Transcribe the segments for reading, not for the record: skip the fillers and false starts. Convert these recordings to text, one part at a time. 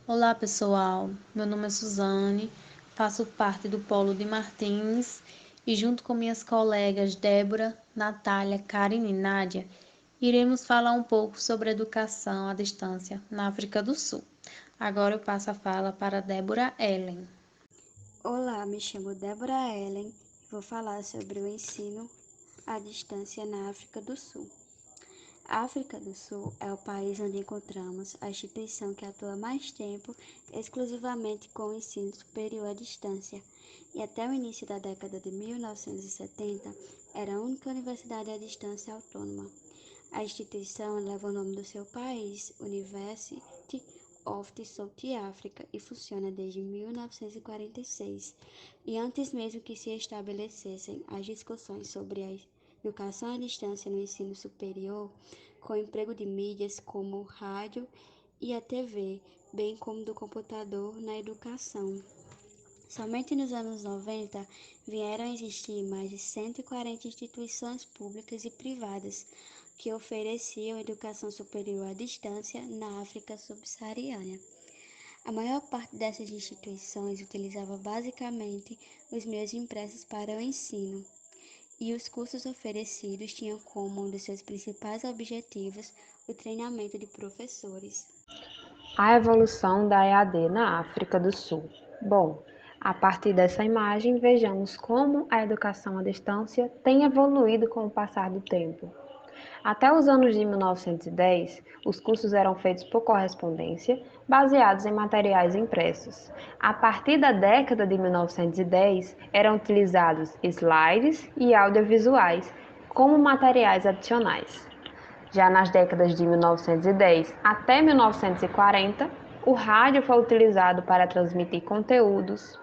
Olá pessoal, meu nome é Suzane, faço parte do Polo de Martins e junto com minhas colegas Débora, Natália, Karine e Nádia, iremos falar um pouco sobre educação à distância na África do Sul. Agora eu passo a fala para Débora Ellen. Olá, me chamo Débora Ellen e vou falar sobre o ensino à distância na África do Sul. A África do Sul é o país onde encontramos a instituição que atua mais tempo exclusivamente com o ensino superior à distância, e até o início da década de 1970 era a única universidade à distância autônoma. A instituição leva o nome do seu país, University of the South Africa, e funciona desde 1946. E antes mesmo que se estabelecessem as discussões sobre a educação à distância no ensino superior, com o emprego de mídias como o rádio e a TV, bem como do computador na educação. Somente nos anos 90 vieram a existir mais de 140 instituições públicas e privadas que ofereciam educação superior à distância na África subsaariana. A maior parte dessas instituições utilizava basicamente os meios impressos para o ensino, e os cursos oferecidos tinham como um dos seus principais objetivos o treinamento de professores. A evolução da EAD na África do Sul. Bom, a partir dessa imagem, vejamos como a educação à distância tem evoluído com o passar do tempo. Até os anos de 1910, os cursos eram feitos por correspondência, baseados em materiais impressos. A partir da década de 1910, eram utilizados slides e audiovisuais como materiais adicionais. Já nas décadas de 1910 até 1940, o rádio foi utilizado para transmitir conteúdos.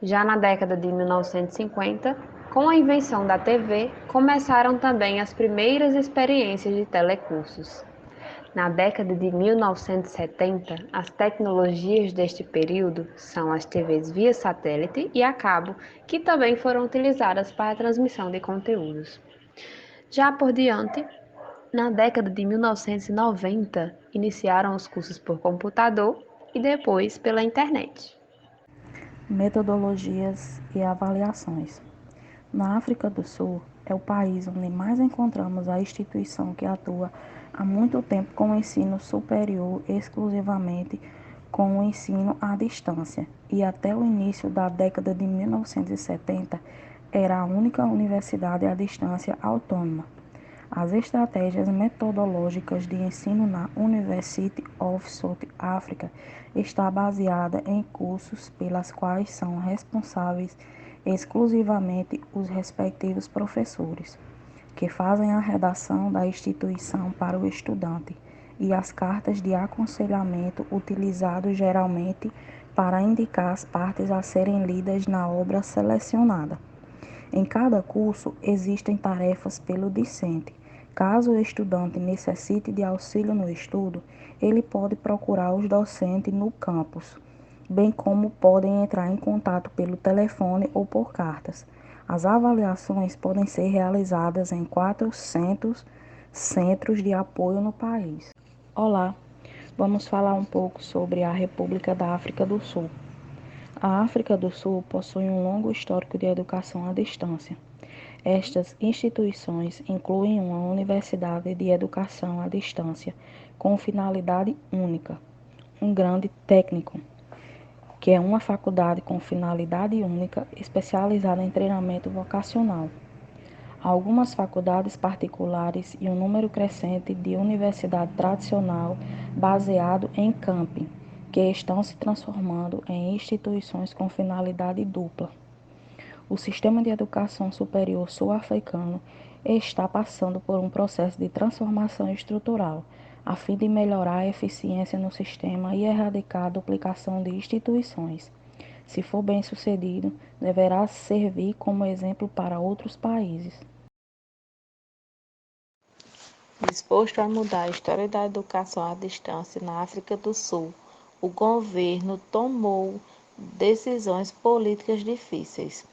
Já na década de 1950, com a invenção da TV, começaram também as primeiras experiências de telecursos. Na década de 1970, as tecnologias deste período são as TVs via satélite e a cabo, que também foram utilizadas para a transmissão de conteúdos. Já por diante, na década de 1990, iniciaram os cursos por computador e depois pela internet. Metodologias e avaliações. Na África do Sul, é o país onde mais encontramos a instituição que atua há muito tempo com o ensino superior exclusivamente com o ensino à distância, e até o início da década de 1970 era a única universidade à distância autônoma. As estratégias metodológicas de ensino na University of South Africa está baseada em cursos pelas quais são responsáveis exclusivamente os respectivos professores, que fazem a redação da instituição para o estudante, e as cartas de aconselhamento utilizadas geralmente para indicar as partes a serem lidas na obra selecionada. Em cada curso existem tarefas pelo discente. Caso o estudante necessite de auxílio no estudo, ele pode procurar os docentes no campus, bem como podem entrar em contato pelo telefone ou por cartas. As avaliações podem ser realizadas em 400 centros de apoio no país. Olá, vamos falar um pouco sobre a República da África do Sul. A África do Sul possui um longo histórico de educação à distância. Estas instituições incluem uma universidade de educação à distância com finalidade única, um grande técnico, que é uma faculdade com finalidade única especializada em treinamento vocacional. Algumas faculdades particulares e um número crescente de universidade tradicional baseado em camping, que estão se transformando em instituições com finalidade dupla. O sistema de educação superior sul-africano está passando por um processo de transformação estrutural, a fim de melhorar a eficiência no sistema e erradicar a duplicação de instituições. Se for bem sucedido, deverá servir como exemplo para outros países. Disposto a mudar a história da educação à distância na África do Sul, o governo tomou decisões políticas difíceis.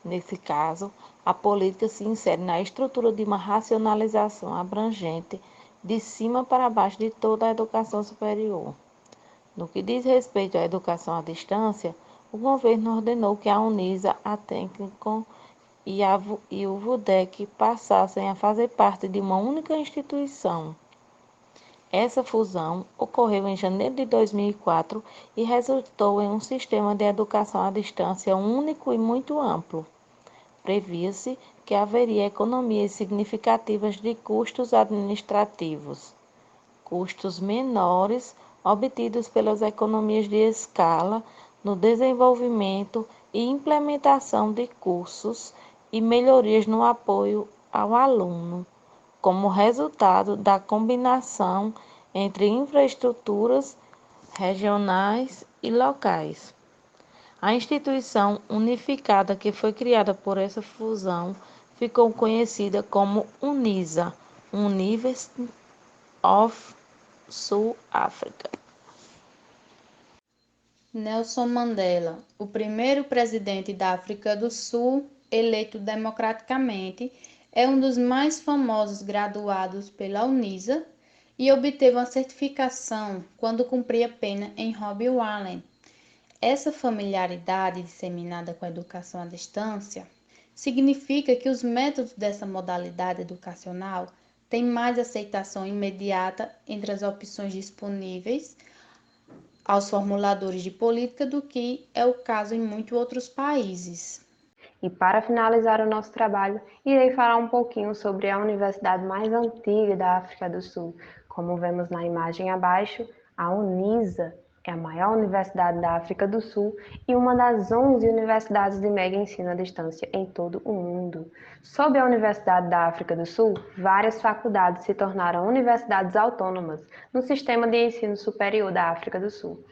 Nesse caso, a política se insere na estrutura de uma racionalização abrangente de cima para baixo de toda a educação superior. No que diz respeito à educação à distância, o governo ordenou que a Unisa, a Técnico e o VUDEC passassem a fazer parte de uma única instituição. Essa fusão ocorreu em janeiro de 2004 e resultou em um sistema de educação à distância único e muito amplo. Previa-se que haveria economias significativas de custos administrativos, custos menores obtidos pelas economias de escala no desenvolvimento e implementação de cursos e melhorias no apoio ao aluno, como resultado da combinação entre infraestruturas regionais e locais. A instituição unificada que foi criada por essa fusão ficou conhecida como UNISA, University of South Africa. Nelson Mandela, o primeiro presidente da África do Sul eleito democraticamente, é um dos mais famosos graduados pela UNISA e obteve uma certificação quando cumpria pena em Robbie Island. Essa familiaridade disseminada com a educação à distância significa que os métodos dessa modalidade educacional têm mais aceitação imediata entre as opções disponíveis aos formuladores de política do que é o caso em muitos outros países. E para finalizar o nosso trabalho, irei falar um pouquinho sobre a universidade mais antiga da África do Sul. Como vemos na imagem abaixo, a UNISA é a maior universidade da África do Sul e uma das 11 universidades de mega ensino à distância em todo o mundo. Sob a Universidade da África do Sul, várias faculdades se tornaram universidades autônomas no sistema de ensino superior da África do Sul.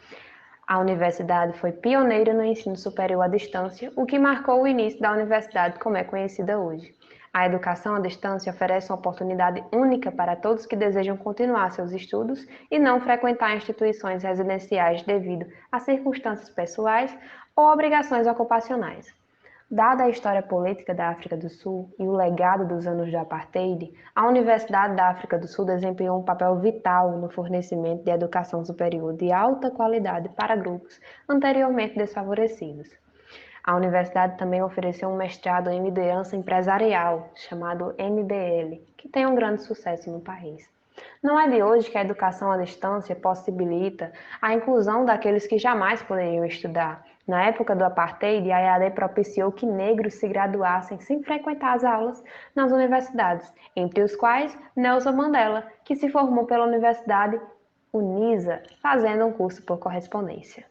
A universidade foi pioneira no ensino superior à distância, o que marcou o início da universidade como é conhecida hoje. A educação à distância oferece uma oportunidade única para todos que desejam continuar seus estudos e não frequentar instituições residenciais devido a circunstâncias pessoais ou obrigações ocupacionais. Dada a história política da África do Sul e o legado dos anos de apartheid, a Universidade da África do Sul desempenhou um papel vital no fornecimento de educação superior de alta qualidade para grupos anteriormente desfavorecidos. A universidade também ofereceu um mestrado em liderança empresarial, chamado MBL, que tem um grande sucesso no país. Não é de hoje que a educação à distância possibilita a inclusão daqueles que jamais poderiam estudar. Na época do apartheid, a EAD propiciou que negros se graduassem sem frequentar as aulas nas universidades, entre os quais Nelson Mandela, que se formou pela Universidade UNISA, fazendo um curso por correspondência.